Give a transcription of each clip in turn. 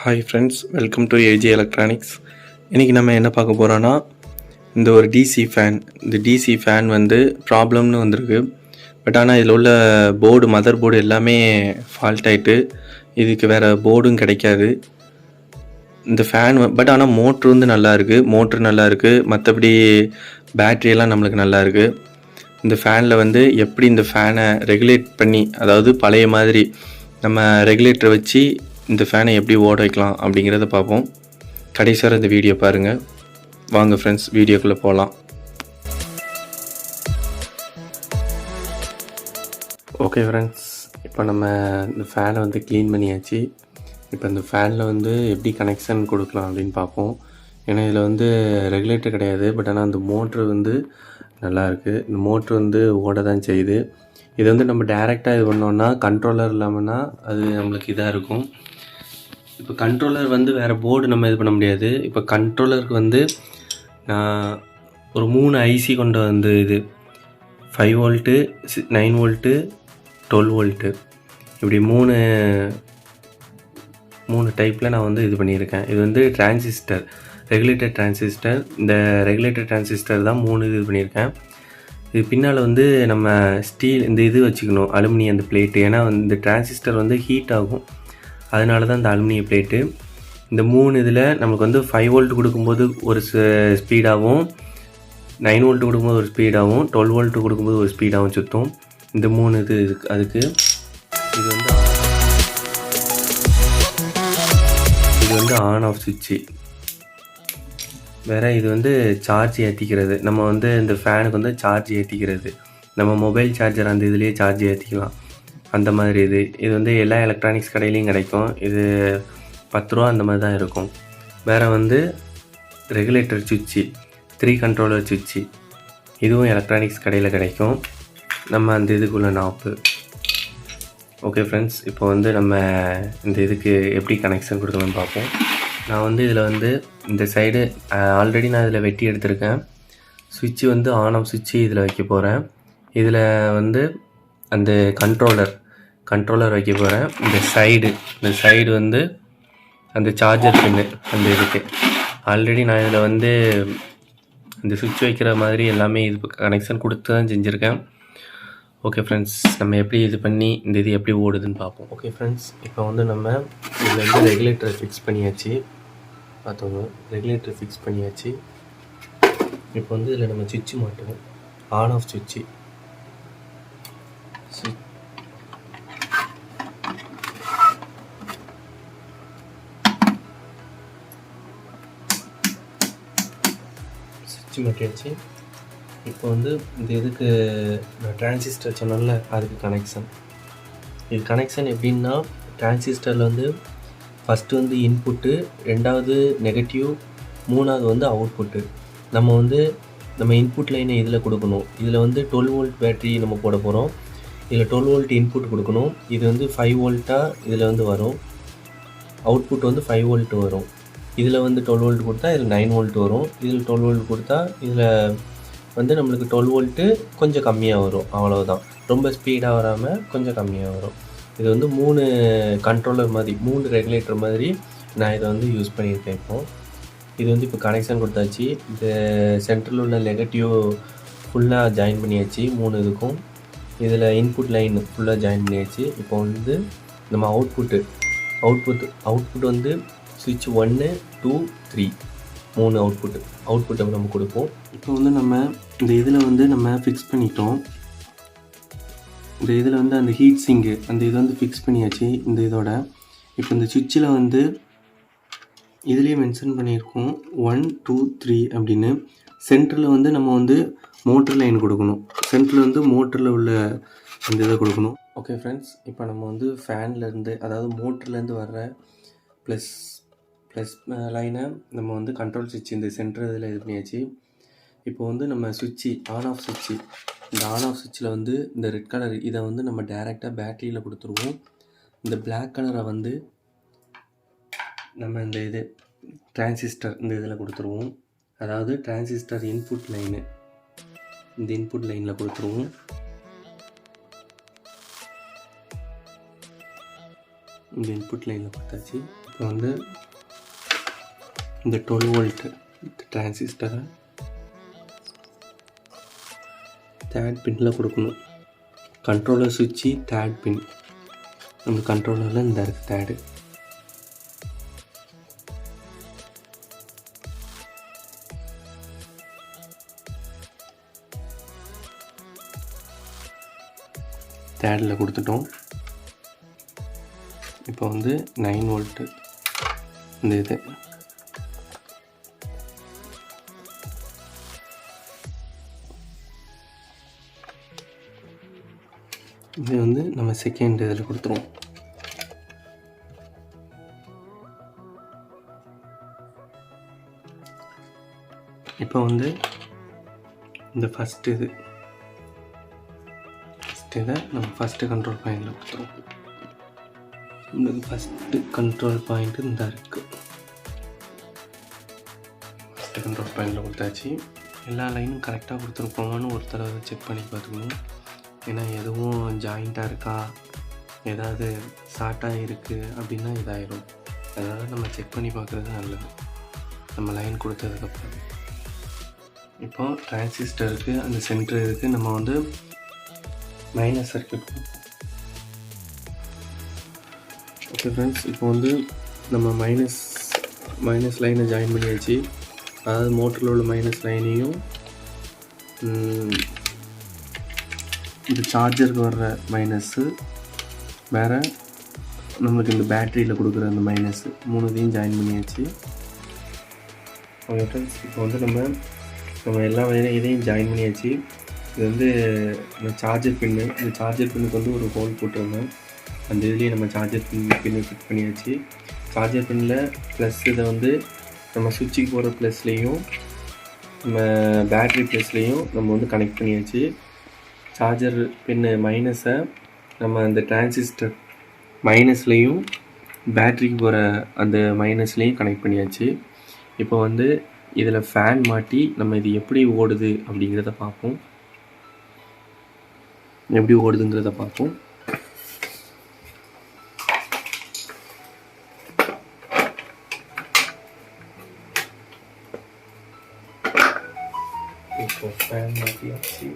Hi friends, welcome to A G electronics. இன்றைக்கி நம்ம என்ன பார்க்க போகிறோன்னா, இந்த ஒரு டிசி ஃபேன். இந்த டிசி ஃபேன் வந்து ப்ராப்ளம்னு வந்திருக்கு. பட் ஆனால் இதில் உள்ள மதர் போர்டு எல்லாமே ஃபால்ட் ஆகிட்டு, இதுக்கு வேறு போர்டும் கிடைக்காது. இந்த ஃபேன் பட் ஆனால் மோட்ரு வந்து நல்லா இருக்குது. மற்றபடி பேட்ரியெல்லாம் நம்மளுக்கு நல்லா இருக்குது. இந்த ஃபேனில் வந்து எப்படி இந்த ஃபேனை ரெகுலேட் பண்ணி, அதாவது பழைய மாதிரி நம்ம ரெகுலேட்டரை வச்சு இந்த ஃபேனை எப்படி ஓட வைக்கலாம் அப்படிங்கிறத பார்ப்போம். கடைசி வரை இந்த வீடியோ பாருங்கள். வாங்க ஃப்ரெண்ட்ஸ், வீடியோக்குள்ளே போகலாம். ஓகே ஃப்ரெண்ட்ஸ், இப்போ நம்ம இந்த ஃபேனை வந்து க்ளீன் பண்ணியாச்சு. இப்போ இந்த ஃபேனில் வந்து எப்படி கனெக்ஷன் கொடுக்கலாம் அப்படின்னு பார்ப்போம். ஏன்னா இதில் வந்து ரெகுலேட்டர் கிடையாது. பட் ஆனால் அந்த மோட்ரு வந்து நல்லாயிருக்கு. இந்த மோட்ரு வந்து ஓட தான் செய்யுது. இது வந்து நம்ம டைரெக்டாக இது பண்ணோன்னா, கண்ட்ரோலர் இல்லாமல்னா அது நம்மளுக்கு இதாக இருக்கும். இப்போ கண்ட்ரோலர் வந்து வேறு போர்டு நம்ம இது பண்ண முடியாது. இப்போ கண்ட்ரோலருக்கு வந்து நான் ஒரு 3 ஐசி கொண்டு வந்து இது 5 வோல்ட்டு, 9 வோல்ட்டு, 12 வோல்ட்டு, இப்படி மூணு டைப்பில் நான் வந்து இது பண்ணியிருக்கேன். இது வந்து டிரான்சிஸ்டர், ரெகுலேட்டர் டிரான்சிஸ்டர். இந்த ரெகுலேட்டர் டிரான்சிஸ்டர் தான் 3 இது பண்ணியிருக்கேன். இது பின்னால் வந்து நம்ம ஸ்டீல் இந்த இது வச்சுக்கணும், அலுமினியம் அந்த பிளேட்டு. ஏன்னா இந்த டிரான்சிஸ்டர் வந்து ஹீட் ஆகும், அதனால தான் இந்த அலுமினிய பிளேட்டு. இந்த 3 இதில் நமக்கு வந்து 5 வோல்ட் கொடுக்கும்போது ஒரு ஸ்பீடாகவும், 9 வோல்ட் கொடுக்கும்போது ஒரு ஸ்பீடாகவும், 12 வோல்ட் கொடுக்கும்போது ஒரு ஸ்பீடாகவும் சுற்றும். இந்த 3 இது அதுக்கு இது வந்து ஆன் ஆஃப் சுவிட்சு. வேறு இது வந்து சார்ஜ் ஏற்றிக்கிறது. நம்ம வந்து இந்த ஃபேனுக்கு வந்து சார்ஜ் ஏற்றிக்கிறது. நம்ம மொபைல் சார்ஜர் அந்த இதுலேயே சார்ஜ் ஏற்றிக்கலாம், அந்த மாதிரி. இது வந்து எல்லா எலக்ட்ரானிக்ஸ் கடையிலையும் கிடைக்கும். இது 10 ரூபா அந்த மாதிரி தான் இருக்கும். வேறு வந்து ரெகுலேட்டர் சுவிட்சு, 3 கண்ட்ரோலர் சுவிட்சு, இதுவும் எலக்ட்ரானிக்ஸ் கடையில் கிடைக்கும். நம்ம அந்த இதுக்குள்ள நாப்பு. ஓகே ஃப்ரெண்ட்ஸ், இப்போ வந்து நம்ம இந்த இதுக்கு எப்படி கனெக்ஷன் கொடுக்கணும்னு பார்ப்போம். நான் வந்து இதில் வந்து இந்த சைடு ஆல்ரெடி நான் இதில் வெட்டி எடுத்திருக்கேன். சுவிட்சு வந்து ஆன் ஆஃப் சுவிட்சு இதில் வைக்க போகிறேன். இதில் வந்து அந்த கண்ட்ரோலர் வைக்க போகிறேன். இந்த சைடு வந்து அந்த சார்ஜர் பின்னு அந்த இதுக்கு ஆல்ரெடி நான் இதில் வந்து இந்த சுவிட்ச் வைக்கிற மாதிரி எல்லாமே இது கனெக்ஷன் கொடுத்து தான் செஞ்சுருக்கேன். ஓகே ஃப்ரெண்ட்ஸ், நம்ம எப்படி இது பண்ணி இந்த இது எப்படி ஓடுதுன்னு பார்ப்போம். ஓகே ஃப்ரெண்ட்ஸ், இப்போ வந்து நம்ம இதில் வந்து ரெகுலேட்டரை ஃபிக்ஸ் பண்ணியாச்சு. பார்த்தோங்க, ரெகுலேட்டர் ஃபிக்ஸ் பண்ணியாச்சு. இப்போ வந்து இதில் நம்ம சுவிட்சு மாட்டுவோம். ஆன் ஆஃப் சுவிட்சு மாட்டியாச்சு. இப்போ வந்து இந்த இதுக்கு நான் டிரான்சிஸ்டர் சொன்னேன்ல, அதுக்கு இது கனெக்ஷன் எப்படின்னா, டிரான்சிஸ்டரில் வந்து ஃபஸ்ட்டு வந்து இன்புட்டு, 2வது நெகட்டிவ், 3வது வந்து அவுட்புட்டு. நம்ம இன்புட் லைனை இதில் கொடுக்கணும். இதில் வந்து 12 வோல்ட் பேட்ரி நம்ம போட போகிறோம். இதில் 12 வோல்ட் இன்புட் கொடுக்கணும். இது வந்து 5 வோல்ட்டாக இதில் வந்து வரும். அவுட்புட் வந்து 5 வோல்ட் வரும். இதில் வந்து 12 வோல்ட் கொடுத்தா இதில் 9 வோல்ட் வரும். இதில் 12 வோல்ட் கொடுத்தா இதில் வந்து நம்மளுக்கு 12 வோல்ட்டு கொஞ்சம் கம்மியாக வரும். அவ்வளோதான், ரொம்ப ஸ்பீடாக வராமல் கொஞ்சம் கம்மியாக வரும். இது வந்து 3 கண்ட்ரோலர் மாதிரி, 3 ரெகுலேட்டர் மாதிரி நான் இதை வந்து யூஸ் பண்ணியிருக்கேன். இது வந்து இப்போ கனெக்ஷன் கொடுத்தாச்சு. இந்த சென்டரில் உள்ள நெகட்டிவ் ஃபுல்லாக ஜாயின் பண்ணியாச்சு 3 இதுக்கும். இதில் இன்புட் லைன் ஃபுல்லாக ஜாயின் பண்ணியாச்சு. இப்போ வந்து நம்ம அவுட்புட் வந்து சுவிட்ச் 1, 2, 3 3 அவுட்புட்டை நம்ம கொடுப்போம். இப்போ வந்து நம்ம இந்த இதில் வந்து நம்ம ஃபிக்ஸ் பண்ணிட்டோம். இந்த இதில் வந்து அந்த ஹீட் சிங்கு அந்த இதை வந்து ஃபிக்ஸ் பண்ணியாச்சு இந்த இதோட. இப்போ இந்த சுவிட்சில் வந்து இதுலேயே மென்ஷன் பண்ணியிருக்கோம் 1, 2, 3 அப்படின்னு. சென்டரில் வந்து நம்ம வந்து மோட்டர் லைன் கொடுக்கணும். சென்டரில் வந்து மோட்டரில் உள்ள அந்த இதை கொடுக்கணும். ஓகே ஃப்ரெண்ட்ஸ், இப்போ நம்ம வந்து ஃபேன்லேருந்து, அதாவது மோட்டர்லேருந்து வர்ற ப்ளஸ் லைனை நம்ம வந்து கண்ட்ரோல் சுவிட்ச் இந்த சென்டர் இதில் இது பண்ணியாச்சு. இப்போ வந்து நம்ம சுவிட்சு ஆன் ஆஃப் சுவிட்சு, இந்த ஆன் ஆஃப் சுவிட்சில் வந்து இந்த ரெட் கலர் இதை வந்து நம்ம டைரெக்டாக பேட்டரியில் கொடுத்துருவோம். இந்த பிளாக் கலரை வந்து நம்ம இந்த இது டிரான்சிஸ்டர் இந்த இதில் கொடுத்துருவோம். அதாவது டிரான்சிஸ்டர் இன்புட் லைனு, இந்த இன்புட் லைனில் கொடுத்துருவோம். இந்த இன்புட் லைனில் பார்த்தாச்சு. இப்போ இப்போ வந்து இந்த 12 வோல்ட் டிரான்சிஸ்டரை தேர்ட் பின்னில் கொடுக்கணும். கண்ட்ரோலர் சுவிட்சு தேர்ட் பின். நம்ம கண்ட்ரோலரில் இந்த இருக்குது தேர்டு. தேர்டில் கொடுத்துட்டோம். இப்போ வந்து 9 வோல்ட்டு இந்த இது வந்து நம்ம செகண்ட் இதில் கொடுத்துருவோம். இப்போ வந்து இந்த ஃபஸ்ட்டு இதை நம்ம ஃபஸ்ட்டு கண்ட்ரோல் பாயிண்டில் கொடுத்துருவோம். இந்த ஃபஸ்ட்டு கண்ட்ரோல் பாயிண்ட்டு இந்த இருக்குது. ஃபஸ்ட்டு கண்ட்ரோல் பாயிண்டில் கொடுத்தாச்சு. எல்லா லைனும் கரெக்டாக கொடுத்துருக்கோமான்னு ஒரு தடவை செக் பண்ணி பார்த்துக்கணும். ஏன்னா எதுவும் ஜாயிண்ட்டாக இருக்கா, ஏதாவது ஷார்ட்டாக இருக்குது அப்படின்னா இதாயிடும். அதனால் நம்ம செக் பண்ணி பார்க்குறது நல்லது நம்ம லைன் கொடுத்ததுக்கப்புறம். இப்போ டிரான்சிஸ்டருக்கு அந்த சென்டர் இருக்குது. நம்ம வந்து மைனஸ் சர்க்யூட். ஓகே ஃப்ரெண்ட்ஸ், இப்போ வந்து நம்ம மைனஸ் லைனை ஜாயின் பண்ணியாச்சு. அதாவது மோட்டரில் உள்ள மைனஸ் லைனையும் இந்த சார்ஜருக்கு வர்ற மைனஸ்ஸு வேறு நம்மளுக்கு இந்த பேட்டரியில் கொடுக்குற அந்த மைனஸ்ஸு மூணுத்தையும் ஜாயின் பண்ணியாச்சு. ஓகே ஃப்ரெண்ட்ஸ், இப்போ வந்து நம்ம எல்லா இதையும் ஜாயின் பண்ணியாச்சு. இது வந்து இந்த சார்ஜர் பின்னு. இந்த சார்ஜர் பின்னுக்கு வந்து ஒரு ஹோல் போட்டுருந்தேன். அந்த இதுலேயே நம்ம சார்ஜர் பின்னு ஃபிட் பண்ணியாச்சு. சார்ஜர் பின்னில் ப்ளஸ் இதை வந்து நம்ம சுவிட்சுக்கு போகிற ப்ளஸ்லேயும் நம்ம பேட்ரி ப்ளஸ்லேயும் நம்ம வந்து கனெக்ட் பண்ணியாச்சு. சார்ஜர் பின்னு மைனஸை நம்ம அந்த டிரான்சிஸ்டர் மைனஸ்லேயும் பேட்ரிக்கு போகிற அந்த மைனஸ்லேயும் கனெக்ட் பண்ணியாச்சு. இப்போ வந்து இதில் ஃபேன் மாட்டி நம்ம இது எப்படி ஓடுது அப்படிங்கிறத பார்ப்போம். எப்படி ஓடுதுங்கிறத பார்ப்போம். இப்போ ஃபேன் மாட்டியாச்சு.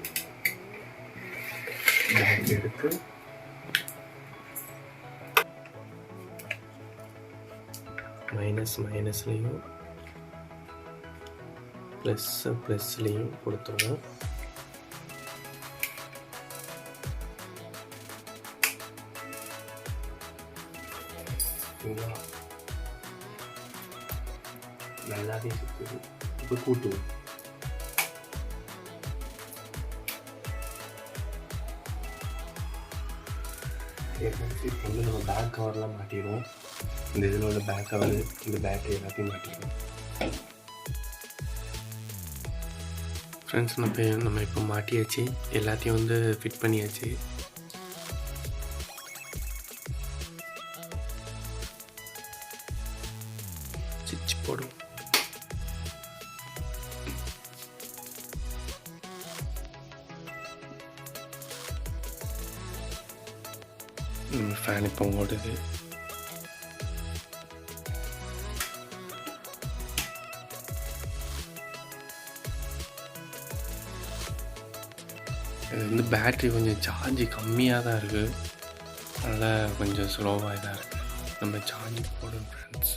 பேட்டரி எடுத்து மைனஸ்லேயும் ப்ளஸ்லேயும் கொடுத்துருவோம். நல்லாவே சுற்றுது. இப்போ கூட்டுவோம். இப்போ வந்து நம்ம பேக் கவர்லாம் மாட்டிடுவோம். இந்த இதில் உள்ள பேக் கவர், இந்த பேட்டரி எல்லாத்தையும் மாட்டிடுவோம். ஃப்ரெண்ட்ஸ், நம்ம இப்போ மாட்டியாச்சு. எல்லாத்தையும் வந்து ஃபிட் பண்ணியாச்சு. ஸ்விட்ச் போடும். ஃபேன் இப்போ ஓடுது. இது வந்து பேட்ரி கொஞ்சம் சார்ஜ் கம்மியாக தான் இருக்குது. அதனால் கொஞ்சம் ஸ்லோவாக தான் இருக்குது. நம்ம சார்ஜ் போடும் ஃப்ரெண்ட்ஸ்.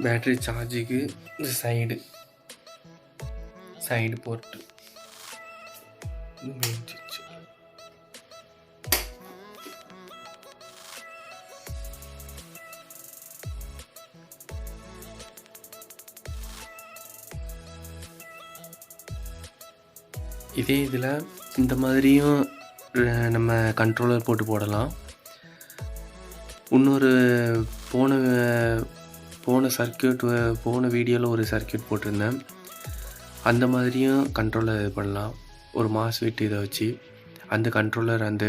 பேட்ரி சார்ஜுக்கு இந்த சைடு போர்ட்டு மெயின் சுவிட்ச். இதே இதில் இந்த மாதிரியும் நம்ம கண்ட்ரோலர் போட்டு போடலாம். இன்னொரு போன வீடியோவில் ஒரு சர்க்யூட் போட்டிருந்தேன். அந்த மாதிரியும் கண்ட்ரோலர் இது பண்ணலாம். ஒரு மாஸ்ஃபெட் இதை வச்சு அந்த கண்ட்ரோலர் அந்த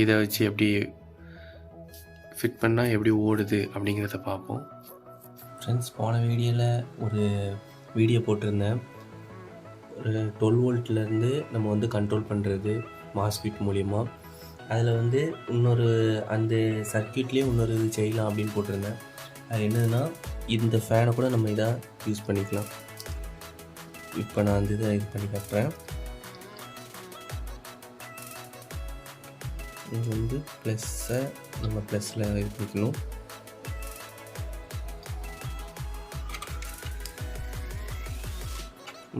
இதை வச்சு எப்படி ஃபிட் பண்ணால் எப்படி ஓடுது அப்படிங்கிறத பார்ப்போம். ஃப்ரெண்ட்ஸ், போன வீடியோவில் ஒரு வீடியோ போட்டிருந்தேன். ஒரு 12 வோல்ட்லேருந்து நம்ம வந்து கண்ட்ரோல் பண்ணுறது மாஸ்ஃபெட் மூலிமா. அதில் வந்து இன்னொரு அந்த சர்க்யூட்லேயே இன்னொரு இது செய்யலாம் அப்படின்னு போட்டிருந்தேன். அது என்னதுன்னா, இந்த ஃபேனை கூட நம்ம இதாக யூஸ் பண்ணிக்கலாம். இப்போ நான் அந்த இதை இது பண்ணி காட்டுறேன். இது வந்து ப்ளஸ்ஸை நம்ம ப்ளஸில் இது பண்ணிக்கணும்.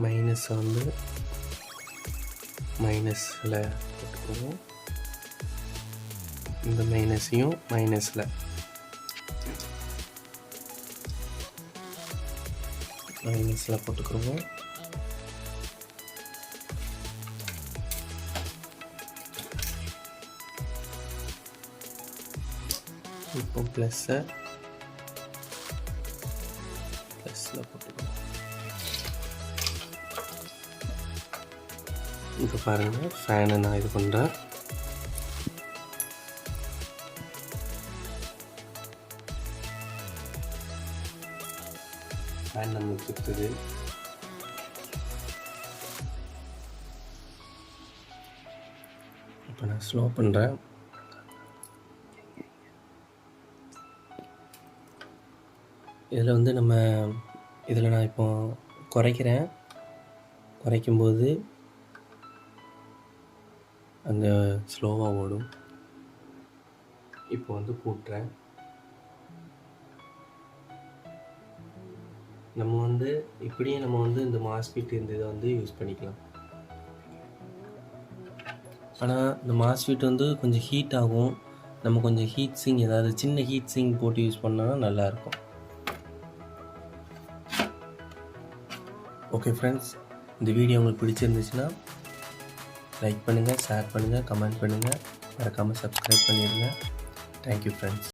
மைனஸை வந்து மைனஸில் போட்டுக்குவோம். இந்த மைனஸையும் மைனஸில் போட்டுக்குருவோம். இப்போ ப்ளஸில் போட்டுக்குவோம். இப்போ பாருங்கள், ஃபேனை நான் இது பண்ணுறேன். ஃபேன் நம்மளுக்கு சுற்றுது. இப்போ நான் ஸ்லோ பண்ணுறேன். இதில் வந்து இதில் நான் இப்போ குறைக்கிறேன். குறைக்கும்போது அந்த ஸ்லோவாக ஓடும். இப்போ வந்து கூட்டுறேன். நம்ம வந்து இப்படியே நம்ம வந்து இந்த மாஸ்ஃபீட் இந்த இதை வந்து யூஸ் பண்ணிக்கலாம். ஆனால் இந்த மாஸ்ஃபீட் வந்து கொஞ்சம் ஹீட் ஆகும். நம்ம கொஞ்சம் ஹீட் சிங் ஏதாவது சின்ன ஹீட் சிங் போட்டு யூஸ் பண்ணோன்னா நல்லாயிருக்கும். ஓகே ஃப்ரெண்ட்ஸ், இந்த வீடியோ உங்களுக்கு பிடிச்சிருந்துச்சுன்னா லைக் பண்ணுங்கள், ஷேர் பண்ணுங்கள், கமெண்ட் பண்ணுங்கள், மறக்காமல் சப்ஸ்கிரைப் பண்ணிடுங்க. Thank you friends.